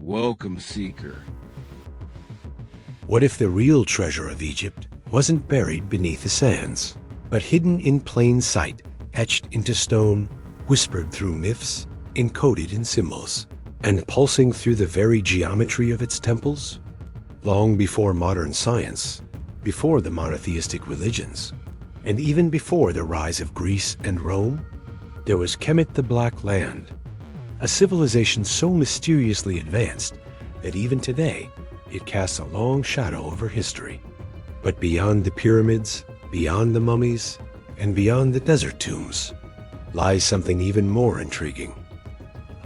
Welcome, Seeker. What if the real treasure of Egypt wasn't buried beneath the sands, but hidden in plain sight, etched into stone, whispered through myths, encoded in symbols, and pulsing through the very geometry of its temples? Long before modern science, before the monotheistic religions, and even before the rise of Greece and Rome, there was Kemet the Black Land, a civilization so mysteriously advanced that even today it casts a long shadow over history. But beyond the pyramids, beyond the mummies, and beyond the desert tombs, lies something even more intriguing.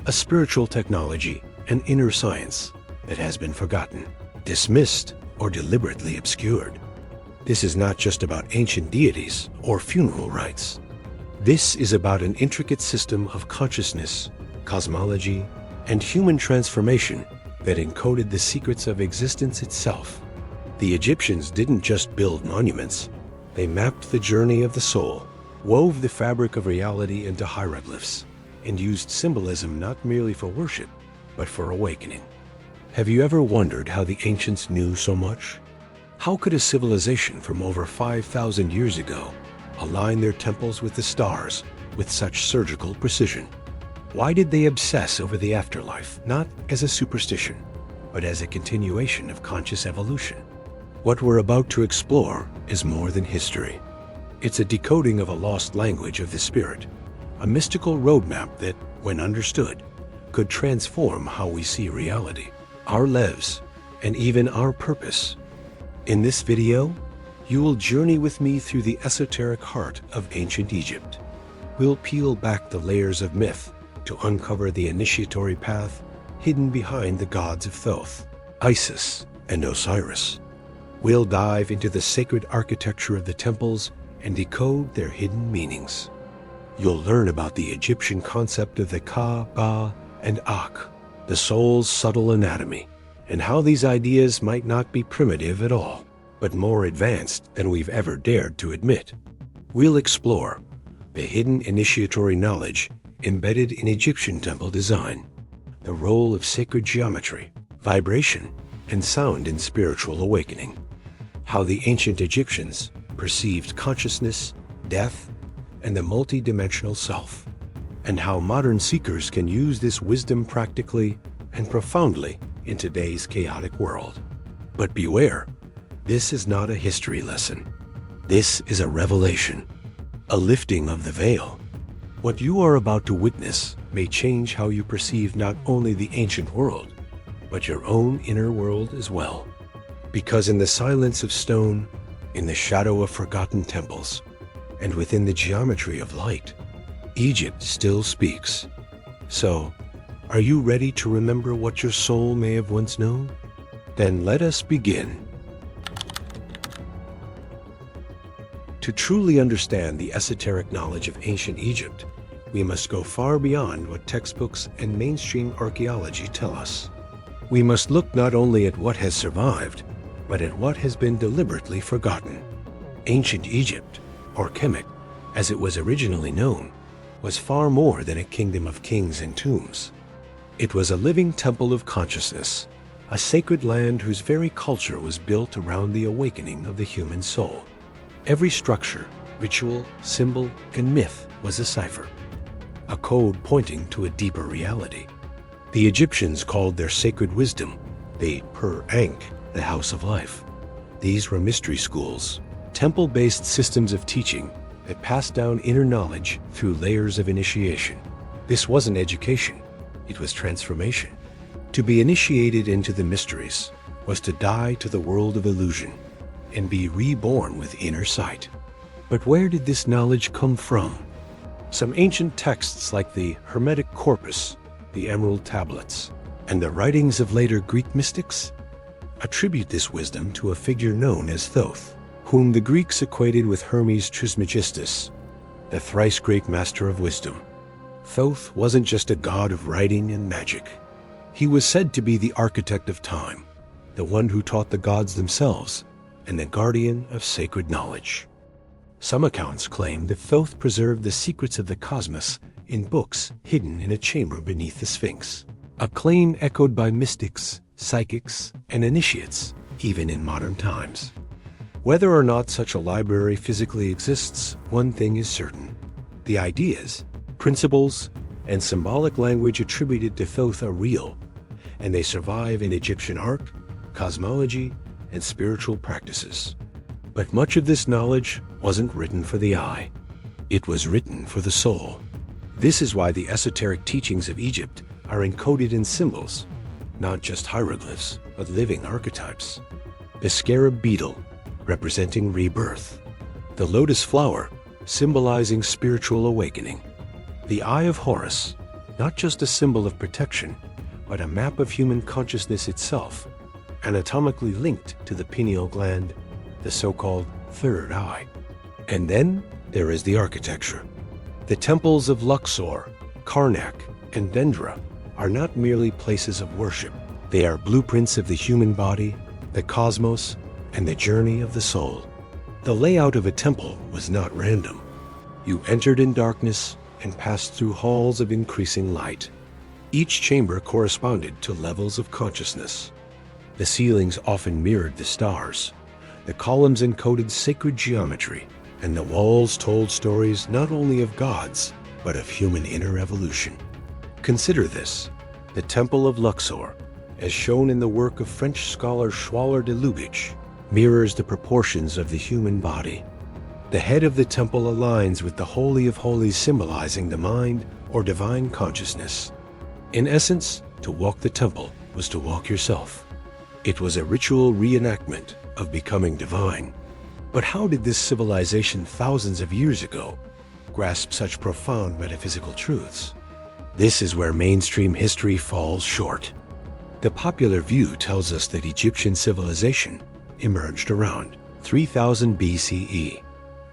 A spiritual technology, an inner science that has been forgotten, dismissed, or deliberately obscured. This is not just about ancient deities or funeral rites. This is about an intricate system of consciousness, cosmology, and human transformation that encoded the secrets of existence itself. The Egyptians didn't just build monuments. They mapped the journey of the soul, wove the fabric of reality into hieroglyphs, and used symbolism not merely for worship, but for awakening. Have you ever wondered how the ancients knew so much? How could a civilization from over 5,000 years ago align their temples with the stars with such surgical precision? Why did they obsess over the afterlife, not as a superstition, but as a continuation of conscious evolution? What we're about to explore is more than history. It's a decoding of a lost language of the spirit, a mystical roadmap that, when understood, could transform how we see reality, our lives, and even our purpose. In this video, you will journey with me through the esoteric heart of ancient Egypt. We'll peel back the layers of myth to uncover the initiatory path hidden behind the gods of Thoth, Isis, and Osiris. We'll dive into the sacred architecture of the temples and decode their hidden meanings. You'll learn about the Egyptian concept of the Ka, Ba, and Ankh, the soul's subtle anatomy, and how these ideas might not be primitive at all, but more advanced than we've ever dared to admit. We'll explore the hidden initiatory knowledge embedded in Egyptian temple design, the role of sacred geometry, vibration, and sound in spiritual awakening, how the ancient Egyptians perceived consciousness, death, and the multi-dimensional self, and how modern seekers can use this wisdom practically and profoundly in today's chaotic world. But beware, this is not a history lesson. This is a revelation, a lifting of the veil. What you are about to witness may change how you perceive not only the ancient world, but your own inner world as well. Because in the silence of stone, in the shadow of forgotten temples, and within the geometry of light, Egypt still speaks. So, are you ready to remember what your soul may have once known? Then let us begin. To truly understand the esoteric knowledge of ancient Egypt, we must go far beyond what textbooks and mainstream archaeology tell us. We must look not only at what has survived, but at what has been deliberately forgotten. Ancient Egypt, or Kemet, as it was originally known, was far more than a kingdom of kings and tombs. It was a living temple of consciousness, a sacred land whose very culture was built around the awakening of the human soul. Every structure, ritual, symbol, and myth was a cipher, a code pointing to a deeper reality. The Egyptians called their sacred wisdom the Ankh, the House of Life. These were mystery schools, temple-based systems of teaching that passed down inner knowledge through layers of initiation. This wasn't education, it was transformation. To be initiated into the mysteries was to die to the world of illusion and be reborn with inner sight. But where did this knowledge come from? Some ancient texts like the Hermetic corpus, the Emerald Tablets, and the writings of later Greek mystics attribute this wisdom to a figure known as Thoth, whom the Greeks equated with Hermes Trismegistus, the thrice great master of wisdom. Thoth wasn't just a god of writing and magic. He was said to be the architect of time, the one who taught the gods themselves, and the guardian of sacred knowledge. Some accounts claim that Thoth preserved the secrets of the cosmos in books hidden in a chamber beneath the Sphinx. a claim echoed by mystics, psychics, and initiates, even in modern times. Whether or not such a library physically exists, one thing is certain. The ideas, principles, and symbolic language attributed to Thoth are real, and they survive in Egyptian art, cosmology, and spiritual practices. But much of this knowledge wasn't written for the eye. It was written for the soul. This is why the esoteric teachings of Egypt are encoded in symbols, not just hieroglyphs, but living archetypes. The scarab beetle, representing rebirth. The lotus flower, symbolizing spiritual awakening. The Eye of Horus, not just a symbol of protection, but a map of human consciousness itself, anatomically linked to the pineal gland, the so-called third eye. And then there is the architecture. The temples of Luxor, Karnak, and Dendra are not merely places of worship. They are blueprints of the human body, the cosmos, and the journey of the soul. The layout of a temple was not random. You entered in darkness and passed through halls of increasing light. Each chamber corresponded to levels of consciousness. The ceilings often mirrored the stars. The columns encoded sacred geometry, and the walls told stories not only of gods, but of human inner evolution. Consider this: the Temple of Luxor, as shown in the work of French scholar Schwaller de Lubitsch, mirrors the proportions of the human body. The head of the temple aligns with the Holy of Holies, symbolizing the mind or divine consciousness. In essence, to walk the temple was to walk yourself. It was a ritual reenactment of becoming divine. But how did this civilization thousands of years ago grasp such profound metaphysical truths? This is where mainstream history falls short. The popular view tells us that Egyptian civilization emerged around 3000 BCE.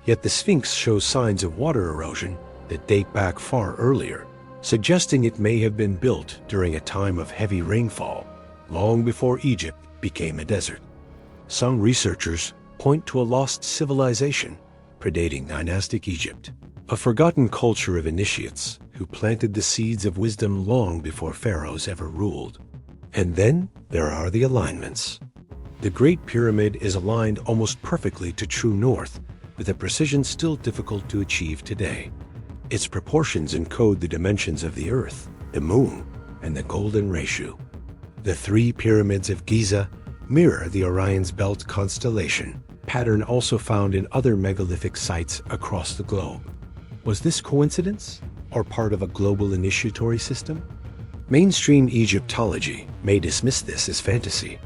Yet the Sphinx shows signs of water erosion that date back far earlier, suggesting it may have been built during a time of heavy rainfall, long before Egypt became a desert. Some researchers point to a lost civilization predating dynastic Egypt, a forgotten culture of initiates who planted the seeds of wisdom long before pharaohs ever ruled. And then there are the alignments. The Great Pyramid is aligned almost perfectly to true north, with a precision still difficult to achieve today. Its proportions encode the dimensions of the Earth, the Moon, and the Golden Ratio. The three pyramids of Giza mirror the Orion's Belt constellation, pattern also found in other megalithic sites across the globe. Was this coincidence, or part of a global initiatory system? Mainstream Egyptology may dismiss this as fantasy,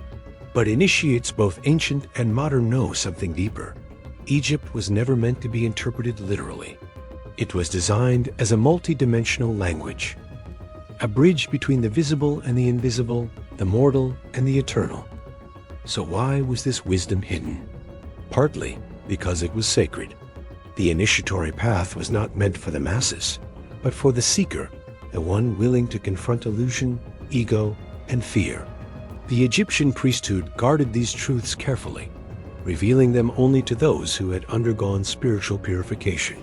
but initiates both ancient and modern know something deeper. Egypt was never meant to be interpreted literally. It was designed as a multi-dimensional language, a bridge between the visible and the invisible, the mortal and the eternal. So why was this wisdom hidden? Partly because it was sacred. The initiatory path was not meant for the masses, but for the seeker, the one willing to confront illusion, ego, and fear. The Egyptian priesthood guarded these truths carefully, revealing them only to those who had undergone spiritual purification.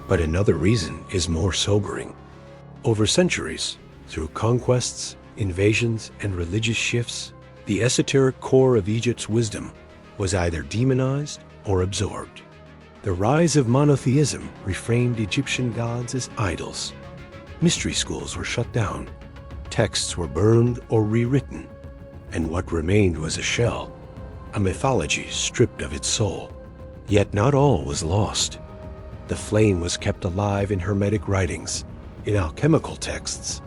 But another reason is more sobering. Over centuries, through conquests, invasions, and religious shifts, the esoteric core of Egypt's wisdom was either demonized or absorbed. The rise of monotheism reframed Egyptian gods as idols. Mystery schools were shut down. Texts were burned or rewritten. And what remained was a shell, a mythology stripped of its soul. Yet not all was lost. The flame was kept alive in Hermetic writings, in alchemical texts,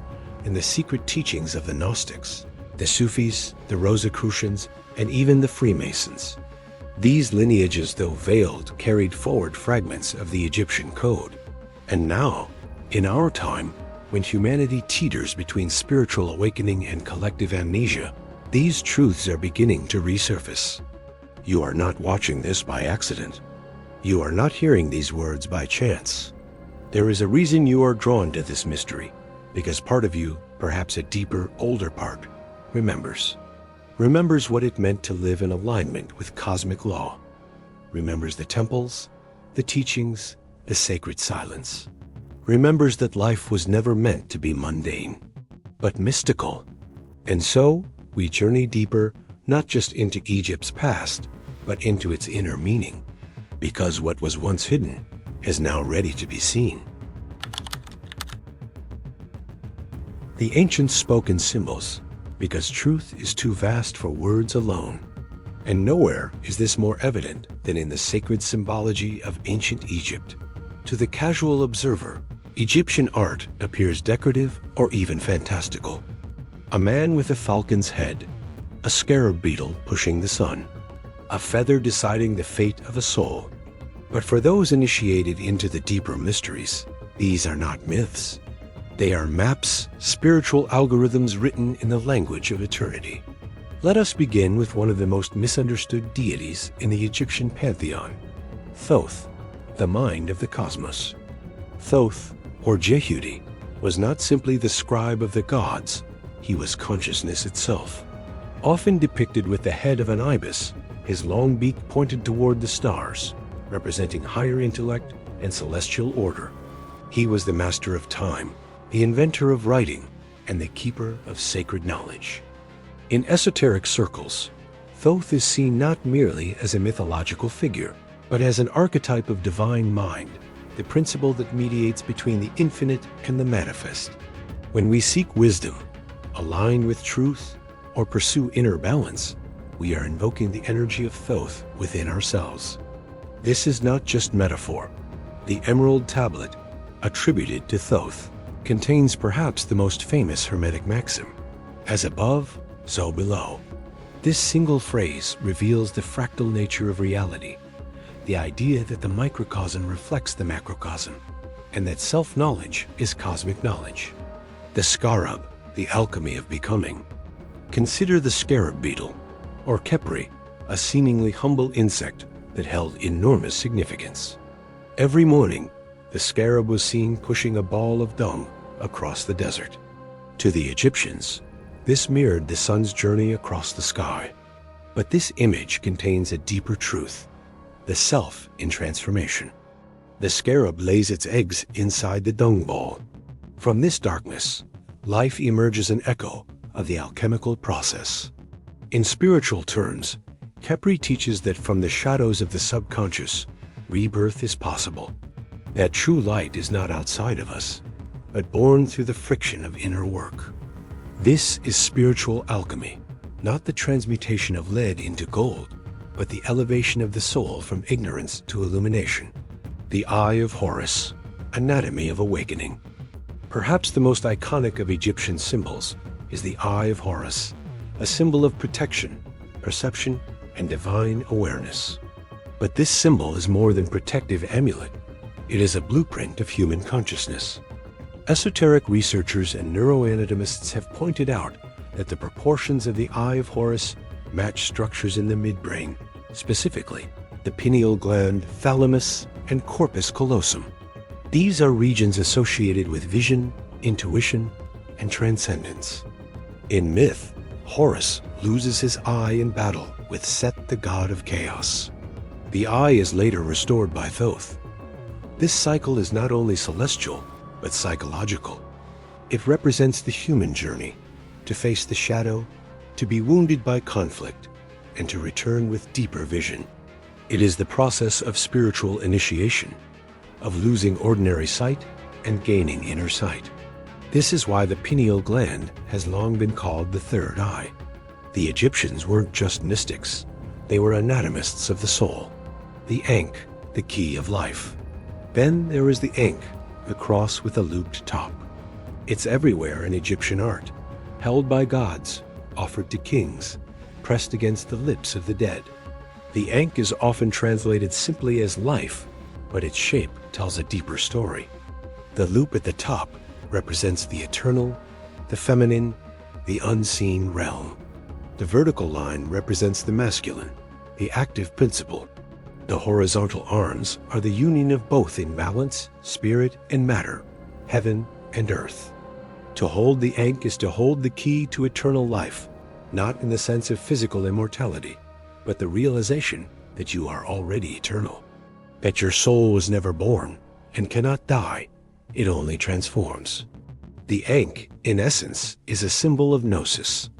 in the secret teachings of the Gnostics, the Sufis, the Rosicrucians, and even the Freemasons. These lineages, though veiled, carried forward fragments of the Egyptian code. And now, in our time, when humanity teeters between spiritual awakening and collective amnesia, these truths are beginning to resurface. You are not watching this by accident. You are not hearing these words by chance. There is a reason you are drawn to this mystery, because part of you, perhaps a deeper, older part, remembers what it meant to live in alignment with cosmic law, remembers the temples, the teachings, the sacred silence, remembers that life was never meant to be mundane. but mystical. And so, we journey deeper, not just into Egypt's past, but into its inner meaning, because what was once hidden is now ready to be seen. The ancients spoke in symbols, because truth is too vast for words alone. And nowhere is this more evident than in the sacred symbology of ancient Egypt. To the casual observer, Egyptian art appears decorative or even fantastical. A man with a falcon's head, a scarab beetle pushing the sun, a feather deciding the fate of a soul. But for those initiated into the deeper mysteries, these are not myths. They are maps, spiritual algorithms written in the language of eternity. Let us begin with one of the most misunderstood deities in the Egyptian pantheon, Thoth, the mind of the cosmos. Thoth, or Jehudi, was not simply the scribe of the gods, he was consciousness itself. Often depicted with the head of an ibis, his long beak pointed toward the stars, representing higher intellect and celestial order. He was the master of time, the inventor of writing, and the keeper of sacred knowledge. In esoteric circles, Thoth is seen not merely as a mythological figure, but as an archetype of divine mind, the principle that mediates between the infinite and the manifest. When we seek wisdom, align with truth, or pursue inner balance, we are invoking the energy of Thoth within ourselves. This is not just metaphor. The Emerald Tablet, attributed to Thoth, contains perhaps the most famous Hermetic maxim, "As above, so below." This single phrase reveals the fractal nature of reality, the idea that the microcosm reflects the macrocosm, and that self-knowledge is cosmic knowledge. The scarab, the alchemy of becoming. Consider the scarab beetle, or Khepri, a seemingly humble insect that held enormous significance. Every morning, the scarab was seen pushing a ball of dung across the desert. To the Egyptians, this mirrored the sun's journey across the sky. But this image contains a deeper truth, the self in transformation. The scarab lays its eggs inside the dung ball. From this darkness, life emerges an echo of the alchemical process. In spiritual terms, Khepri teaches that from the shadows of the subconscious, rebirth is possible. That true light is not outside of us, but born through the friction of inner work. This is spiritual alchemy, not the transmutation of lead into gold, but the elevation of the soul from ignorance to illumination. The Eye of Horus, anatomy of awakening. Perhaps the most iconic of Egyptian symbols is the Eye of Horus, a symbol of protection, perception, and divine awareness. But this symbol is more than protective amulet. It is a blueprint of human consciousness. Esoteric researchers and neuroanatomists have pointed out that the proportions of the Eye of Horus match structures in the midbrain, specifically the pineal gland, thalamus, and corpus callosum. These are regions associated with vision, intuition, and transcendence. In myth, Horus loses his eye in battle with Set, the god of chaos. The eye is later restored by Thoth. This cycle is not only celestial, but psychological. It represents the human journey, to face the shadow, to be wounded by conflict, and to return with deeper vision. It is the process of spiritual initiation, of losing ordinary sight and gaining inner sight. This is why the pineal gland has long been called the third eye. The Egyptians weren't just mystics, they were anatomists of the soul. The Ankh, the key of life. Then there is the Ankh, the cross with a looped top. It's everywhere in Egyptian art, held by gods, offered to kings, pressed against the lips of the dead. The Ankh is often translated simply as life, but its shape tells a deeper story. The loop at the top represents the eternal, the feminine, the unseen realm. The vertical line represents the masculine, the active principle. The horizontal arms are the union of both in balance, spirit and matter, heaven and earth. To hold the Ankh is to hold the key to eternal life, not in the sense of physical immortality, but the realization that you are already eternal, that your soul was never born and cannot die, it only transforms. The Ankh, in essence, is a symbol of gnosis,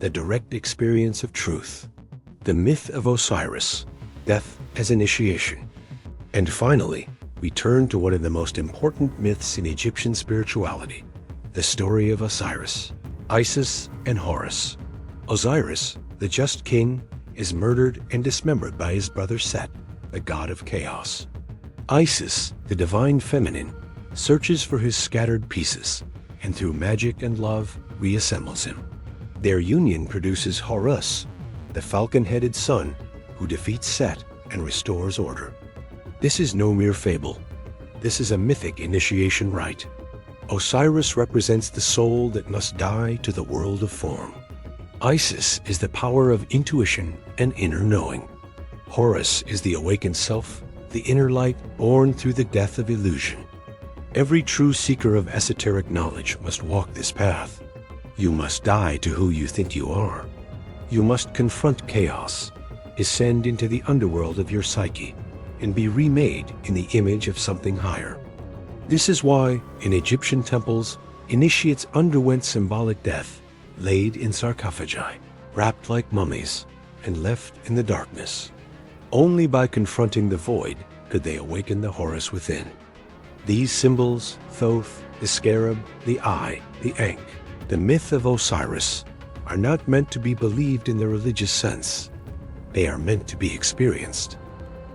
the direct experience of truth. The myth of Osiris, death as initiation. And finally, we turn to one of the most important myths in Egyptian spirituality, the story of Osiris, Isis, and Horus. Osiris, the just king, is murdered and dismembered by his brother Set, the god of chaos. Isis, the divine feminine, searches for his scattered pieces, and through magic and love, reassembles him. Their union produces Horus, the falcon-headed sun who defeats Set and restores order. This is no mere fable. This is a mythic initiation rite. Osiris represents the soul that must die to the world of form. Isis is the power of intuition and inner knowing. Horus is the awakened self, the inner light born through the death of illusion. Every true seeker of esoteric knowledge must walk this path. You must die to who you think you are. You must confront chaos, descend into the underworld of your psyche, and be remade in the image of something higher. This is why, in Egyptian temples, initiates underwent symbolic death, laid in sarcophagi, wrapped like mummies, and left in the darkness. Only by confronting the void could they awaken the Horus within. These symbols, Thoth, the scarab, the eye, the Ankh, the myth of Osiris, are not meant to be believed in the religious sense. They are meant to be experienced.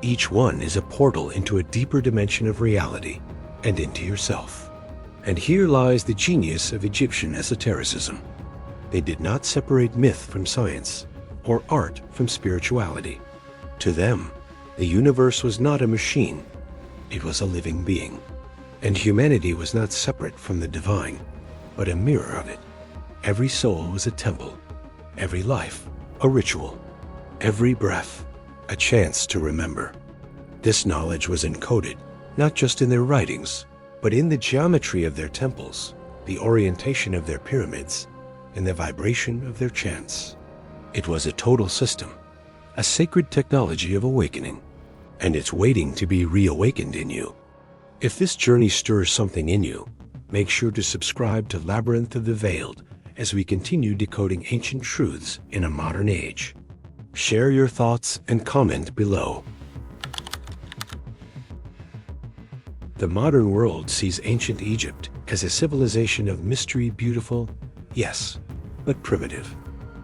Each one is a portal into a deeper dimension of reality and into yourself. And here lies the genius of Egyptian esotericism. They did not separate myth from science, or art from spirituality. To them, the universe was not a machine, it was a living being. And humanity was not separate from the divine, but a mirror of it. Every soul was a temple, every life a ritual, every breath a chance to remember. This knowledge was encoded, not just in their writings, but in the geometry of their temples, the orientation of their pyramids, and the vibration of their chants. It was a total system, a sacred technology of awakening, and it's waiting to be reawakened in you. If this journey stirs something in you, make sure to subscribe to Labyrinth of the Veiled as we continue decoding ancient truths in a modern age. Share your thoughts and comment below. The modern world sees ancient Egypt as a civilization of mystery, beautiful, yes, but primitive.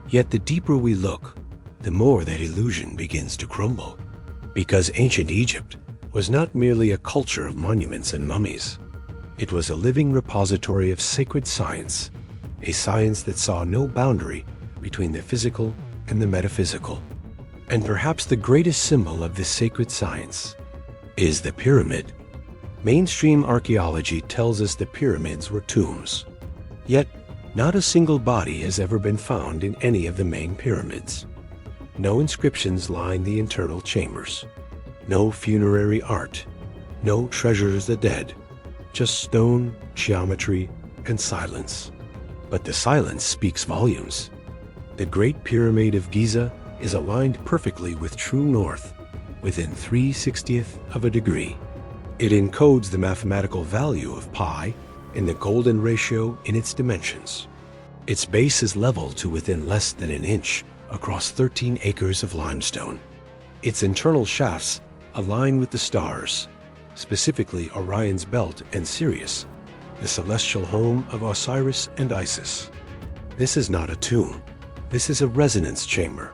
Yet the deeper we look, the more that illusion begins to crumble. Because ancient Egypt was not merely a culture of monuments and mummies. It was a living repository of sacred science, a science that saw no boundary between the physical and the metaphysical. And perhaps the greatest symbol of this sacred science is the pyramid. Mainstream archaeology tells us the pyramids were tombs. Yet, not a single body has ever been found in any of the main pyramids. No inscriptions line the internal chambers. No funerary art. No treasures of the dead. Just stone, geometry, and silence. But the silence speaks volumes. The Great Pyramid of Giza is aligned perfectly with true north, within 3/60th of a degree. It encodes the mathematical value of pi and the golden ratio in its dimensions. Its base is level to within less than an inch across 13 acres of limestone. Its internal shafts align with the stars, specifically Orion's belt and Sirius, the celestial home of Osiris and Isis. This is not a tomb. This is a resonance chamber.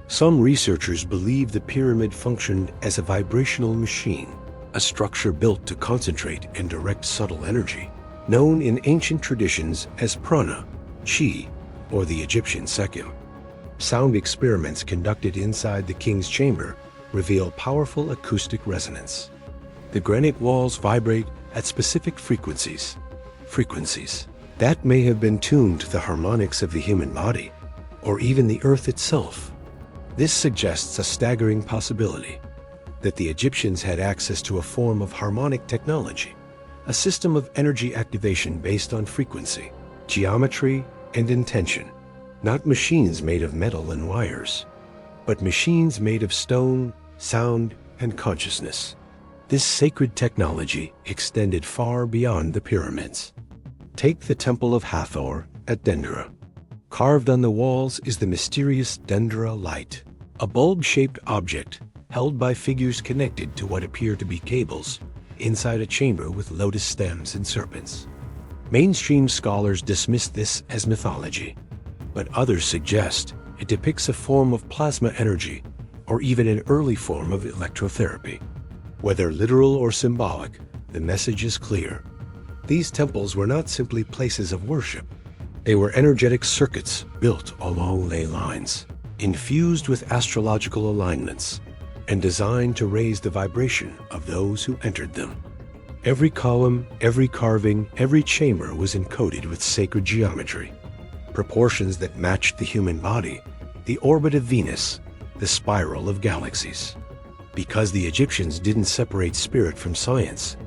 Some researchers believe the pyramid functioned as a vibrational machine, a structure built to concentrate and direct subtle energy, known in ancient traditions as prana, chi, or the Egyptian Sekhem. Sound experiments conducted inside the king's chamber reveal powerful acoustic resonance. The granite walls vibrate at specific frequencies that may have been tuned to the harmonics of the human body, or even the earth itself. This suggests a staggering possibility that the Egyptians had access to a form of harmonic technology, a system of energy activation based on frequency, geometry, and intention. Not machines made of metal and wires, but machines made of stone, sound, and consciousness. This sacred technology extended far beyond the pyramids. Take the Temple of Hathor at Dendera. Carved on the walls is the mysterious Dendera light, a bulb-shaped object held by figures connected to what appear to be cables inside a chamber with lotus stems and serpents. Mainstream scholars dismiss this as mythology, but others suggest it depicts a form of plasma energy or even an early form of electrotherapy. Whether literal or symbolic, the message is clear. These temples were not simply places of worship. They were energetic circuits built along ley lines, infused with astrological alignments, and designed to raise the vibration of those who entered them. Every column, every carving, every chamber was encoded with sacred geometry, proportions that matched the human body, the orbit of Venus, the spiral of galaxies. Because the Egyptians didn't separate spirit from science,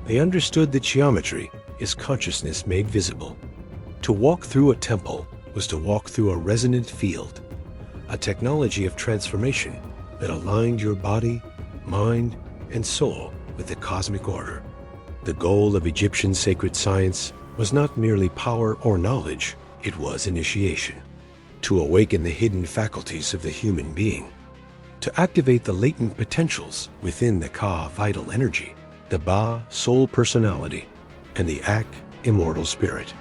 they understood that geometry is consciousness made visible. To walk through a temple was to walk through a resonant field, a technology of transformation that aligned your body, mind, and soul with the cosmic order. The goal of Egyptian sacred science was not merely power or knowledge, it was initiation. To awaken the hidden faculties of the human being, to activate the latent potentials within the Ka vital energy, the Ba soul personality, and the Ankh immortal spirit,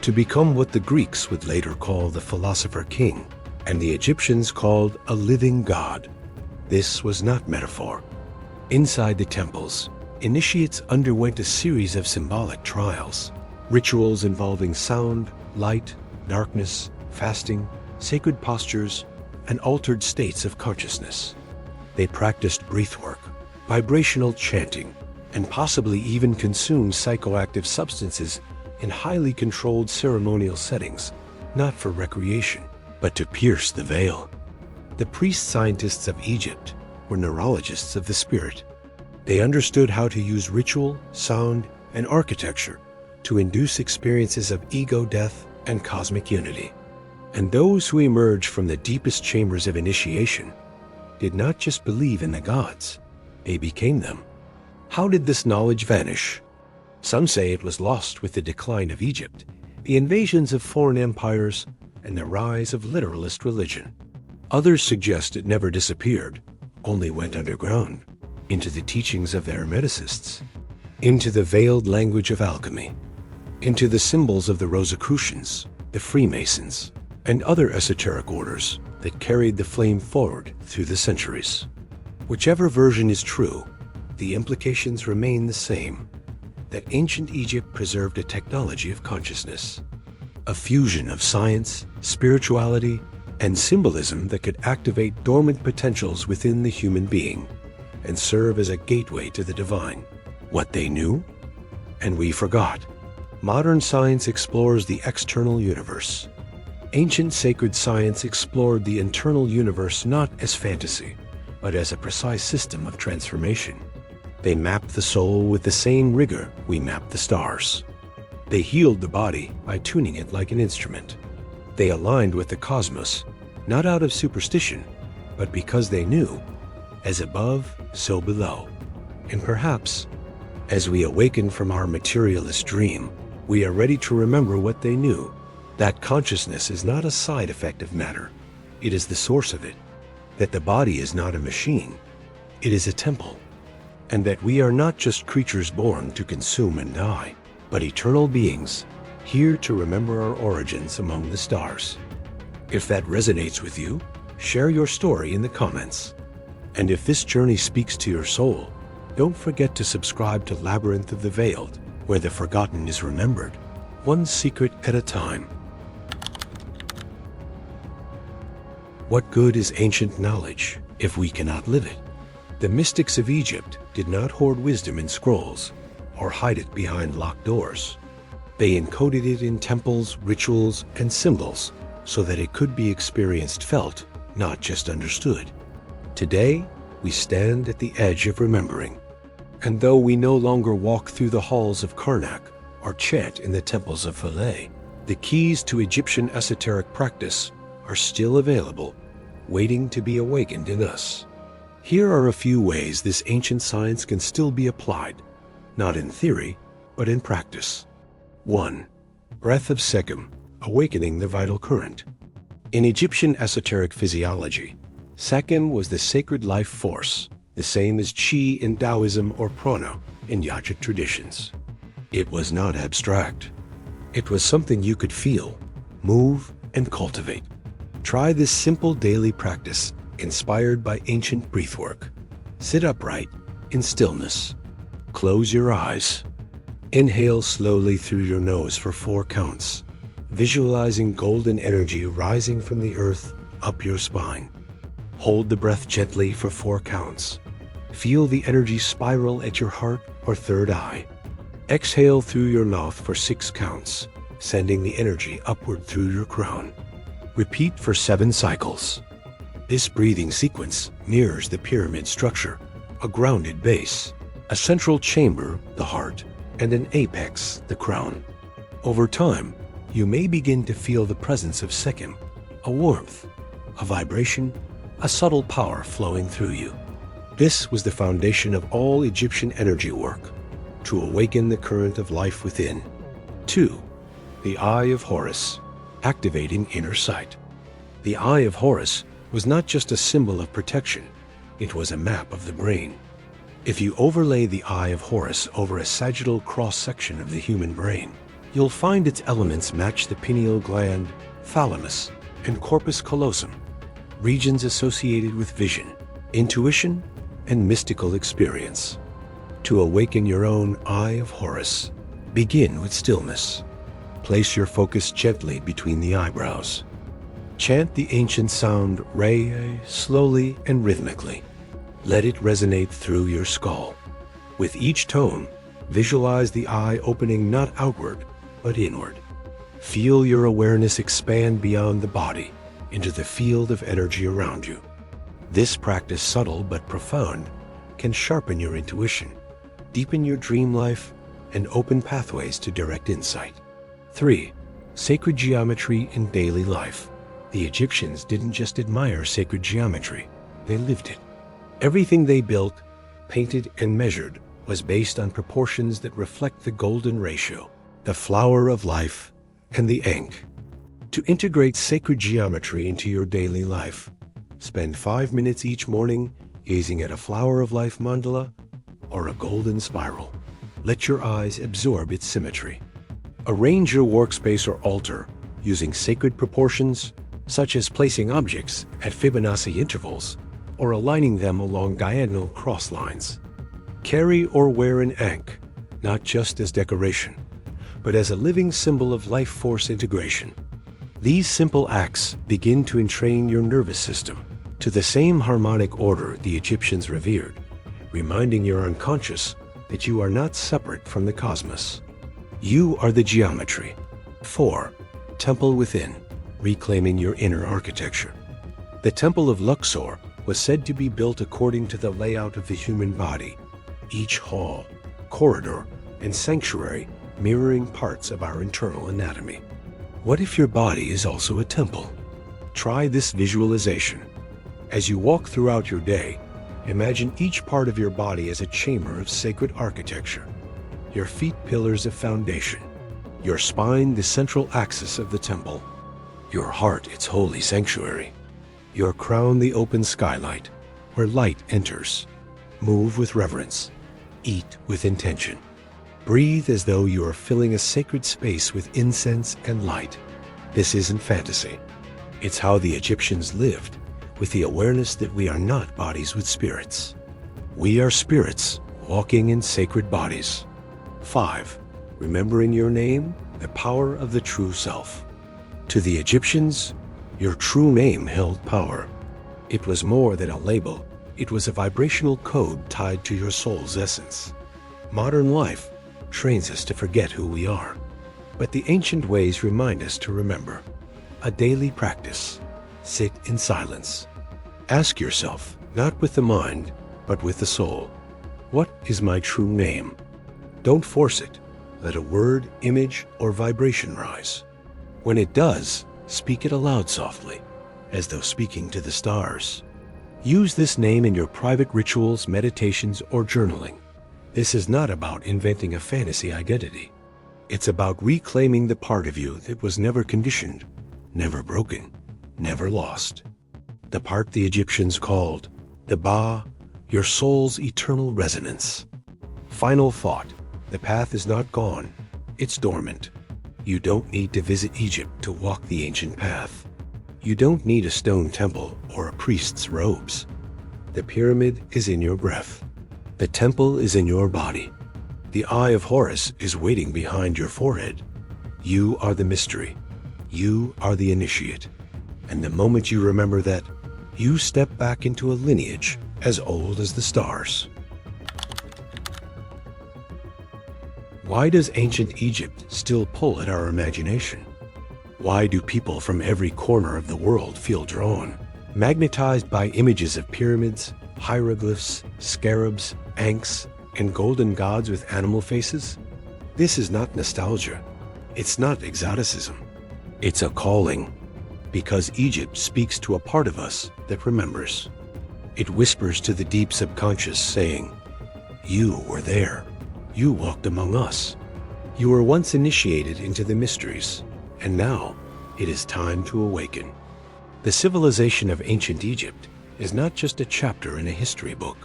to become what the Greeks would later call the philosopher king, and the Egyptians called a living god. This was not metaphor. Inside the temples, initiates underwent a series of symbolic trials, rituals involving sound, light, darkness, fasting, sacred postures, and altered states of consciousness. They practiced breathwork, vibrational chanting, and possibly even consumed psychoactive substances in highly controlled ceremonial settings, not for recreation, but to pierce the veil. The priest-scientists of Egypt were neurologists of the spirit. They understood how to use ritual, sound, and architecture to induce experiences of ego death and cosmic unity. And those who emerged from the deepest chambers of initiation did not just believe in the gods, they became them. How did this knowledge vanish? Some say it was lost with the decline of Egypt, the invasions of foreign empires, and the rise of literalist religion. Others suggest it never disappeared, only went underground, into the teachings of the Hermeticists, into the veiled language of alchemy, into the symbols of the Rosicrucians, the Freemasons, and other esoteric orders that carried the flame forward through the centuries. Whichever version is true, the implications remain the same, that ancient Egypt preserved a technology of consciousness, a fusion of science, spirituality, and symbolism that could activate dormant potentials within the human being and serve as a gateway to the divine. What they knew, and we forgot. Modern science explores the external universe. Ancient sacred science explored the internal universe not as fantasy, but as a precise system of transformation. They mapped the soul with the same rigor we map the stars. They healed the body by tuning it like an instrument. They aligned with the cosmos, not out of superstition, but because they knew, as above, so below. And perhaps, as we awaken from our materialist dream, we are ready to remember what they knew, that consciousness is not a side effect of matter. It is the source of it, that the body is not a machine, it is a temple, and that we are not just creatures born to consume and die, but eternal beings, here to remember our origins among the stars. If that resonates with you, share your story in the comments. And if this journey speaks to your soul, don't forget to subscribe to Labyrinth of the Veiled, where the forgotten is remembered, one secret at a time. What good is ancient knowledge if we cannot live it? The mystics of Egypt did not hoard wisdom in scrolls or hide it behind locked doors. They encoded it in temples, rituals, and symbols so that it could be experienced, felt, not just understood. Today, we stand at the edge of remembering. And though we no longer walk through the halls of Karnak or chant in the temples of Philae, the keys to Egyptian esoteric practice are still available, waiting to be awakened in us. Here are a few ways this ancient science can still be applied, not in theory, but in practice. 1. Breath of Sekhem, awakening the vital current. In Egyptian esoteric physiology, Sekhem was the sacred life force, the same as Qi in Taoism or Prana in Yogic traditions. It was not abstract. It was something you could feel, move, and cultivate. Try this simple daily practice inspired by ancient breathwork. Sit upright in stillness. Close your eyes. Inhale slowly through your nose for 4 counts, visualizing golden energy rising from the earth up your spine. Hold the breath gently for 4 counts. Feel the energy spiral at your heart or third eye. Exhale through your mouth for 6 counts, sending the energy upward through your crown. Repeat for 7 cycles. This breathing sequence mirrors the pyramid structure, a grounded base, a central chamber, the heart, and an apex, the crown. Over time, you may begin to feel the presence of Sekhem, a warmth, a vibration, a subtle power flowing through you. This was the foundation of all Egyptian energy work, to awaken the current of life within. 2. The Eye of Horus, activating inner sight. The Eye of Horus was not just a symbol of protection, it was a map of the brain. If you overlay the Eye of Horus over a sagittal cross-section of the human brain, you'll find its elements match the pineal gland, thalamus, and corpus callosum, regions associated with vision, intuition, and mystical experience. To awaken your own Eye of Horus, begin with stillness. Place your focus gently between the eyebrows. Chant the ancient sound Re slowly and rhythmically. Let it resonate through your skull. With each tone, visualize the eye opening not outward, but inward. Feel your awareness expand beyond the body into the field of energy around you. This practice, subtle but profound, can sharpen your intuition, deepen your dream life, and open pathways to direct insight. 3. Sacred geometry in daily life. The Egyptians didn't just admire sacred geometry, they lived it. Everything they built, painted, and measured was based on proportions that reflect the golden ratio, the flower of life, and the Ankh. To integrate sacred geometry into your daily life, spend 5 minutes each morning gazing at a flower of life mandala or a golden spiral. Let your eyes absorb its symmetry. Arrange your workspace or altar using sacred proportions, such as placing objects at Fibonacci intervals or aligning them along diagonal cross lines. Carry or wear an Ankh, not just as decoration, but as a living symbol of life force integration. These simple acts begin to entrain your nervous system to the same harmonic order the Egyptians revered, reminding your unconscious that you are not separate from the cosmos. You are the geometry. 4. Temple within, reclaiming your inner architecture. The Temple of Luxor was said to be built according to the layout of the human body, each hall, corridor, and sanctuary mirroring parts of our internal anatomy. What if your body is also a temple? Try this visualization. As you walk throughout your day, imagine each part of your body as a chamber of sacred architecture. Your feet pillars of foundation, your spine the central axis of the temple, your heart its holy sanctuary, your crown the open skylight where light enters. Move with reverence, eat with intention. Breathe as though you are filling a sacred space with incense and light. This isn't fantasy. It's how the Egyptians lived, with the awareness that we are not bodies with spirits. We are spirits walking in sacred bodies. 5. Remembering your name, the power of the true self. To the Egyptians, your true name held power. It was more than a label. It was a vibrational code tied to your soul's essence. Modern life trains us to forget who we are, but the ancient ways remind us to remember. A daily practice. Sit in silence. Ask yourself, not with the mind, but with the soul, what is my true name? Don't force it. Let a word, image, or vibration rise. When it does, speak it aloud softly, as though speaking to the stars. Use this name in your private rituals, meditations, or journaling. This is not about inventing a fantasy identity. It's about reclaiming the part of you that was never conditioned, never broken, never lost. The part the Egyptians called the Ba, your soul's eternal resonance. Final thought, the path is not gone, it's dormant. You don't need to visit Egypt to walk the ancient path. You don't need a stone temple or a priest's robes. The pyramid is in your breath. The temple is in your body. The Eye of Horus is waiting behind your forehead. You are the mystery. You are the initiate. And the moment you remember that, you step back into a lineage as old as the stars. Why does ancient Egypt still pull at our imagination? Why do people from every corner of the world feel drawn, magnetized by images of pyramids, hieroglyphs, scarabs, ankhs, and golden gods with animal faces? This is not nostalgia. It's not exoticism. It's a calling, because Egypt speaks to a part of us that remembers. It whispers to the deep subconscious saying, "You were there. You walked among us. You were once initiated into the mysteries, and now it is time to awaken." The civilization of ancient Egypt is not just a chapter in a history book.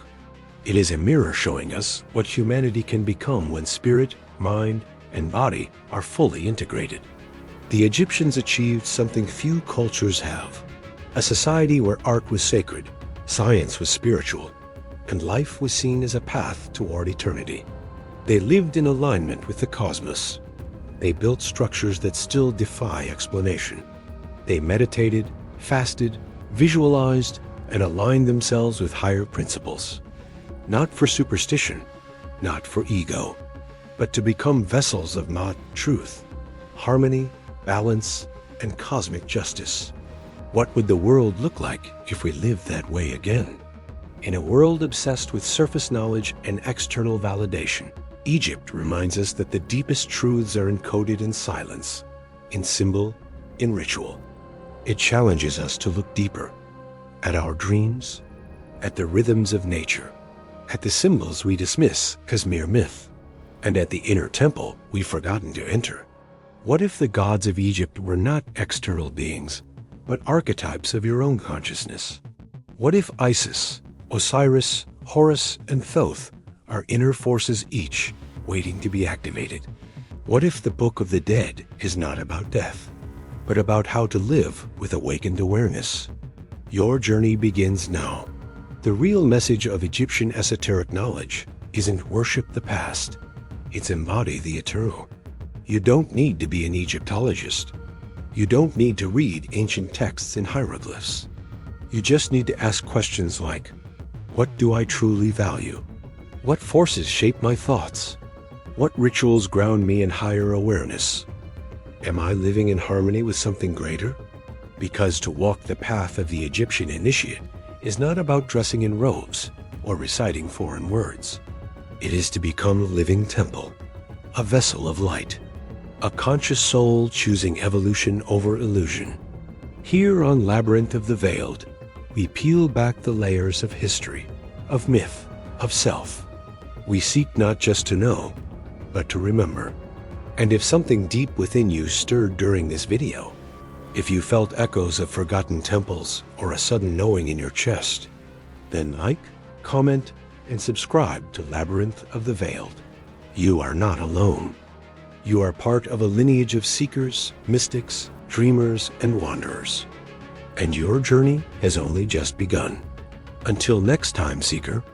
It is a mirror showing us what humanity can become when spirit, mind, and body are fully integrated. The Egyptians achieved something few cultures have: a society where art was sacred, science was spiritual, and life was seen as a path toward eternity. They lived in alignment with the cosmos. They built structures that still defy explanation. They meditated, fasted, visualized, and aligned themselves with higher principles. Not for superstition, not for ego, but to become vessels of not truth, harmony, balance, and cosmic justice. What would the world look like if we lived that way again? In a world obsessed with surface knowledge and external validation, Egypt reminds us that the deepest truths are encoded in silence, in symbol, in ritual. It challenges us to look deeper, at our dreams, at the rhythms of nature, at the symbols we dismiss as mere myth, and at the inner temple we've forgotten to enter. What if the gods of Egypt were not external beings, but archetypes of your own consciousness? What if Isis, Osiris, Horus, and Thoth are inner forces each waiting to be activated? What if the Book of the Dead is not about death, but about how to live with awakened awareness? Your journey begins now. The real message of Egyptian esoteric knowledge isn't worship the past, it's embody the eternal. You don't need to be an Egyptologist. You don't need to read ancient texts in hieroglyphs. You just need to ask questions like, what do I truly value? What forces shape my thoughts? What rituals ground me in higher awareness? Am I living in harmony with something greater? Because to walk the path of the Egyptian initiate is not about dressing in robes or reciting foreign words. It is to become a living temple, a vessel of light, a conscious soul choosing evolution over illusion. Here on Labyrinth of the Veiled, we peel back the layers of history, of myth, of self. We seek not just to know, but to remember. And if something deep within you stirred during this video, if you felt echoes of forgotten temples or a sudden knowing in your chest, then like, comment, and subscribe to Labyrinth of the Veiled. You are not alone. You are part of a lineage of seekers, mystics, dreamers, and wanderers. And your journey has only just begun. Until next time, Seeker,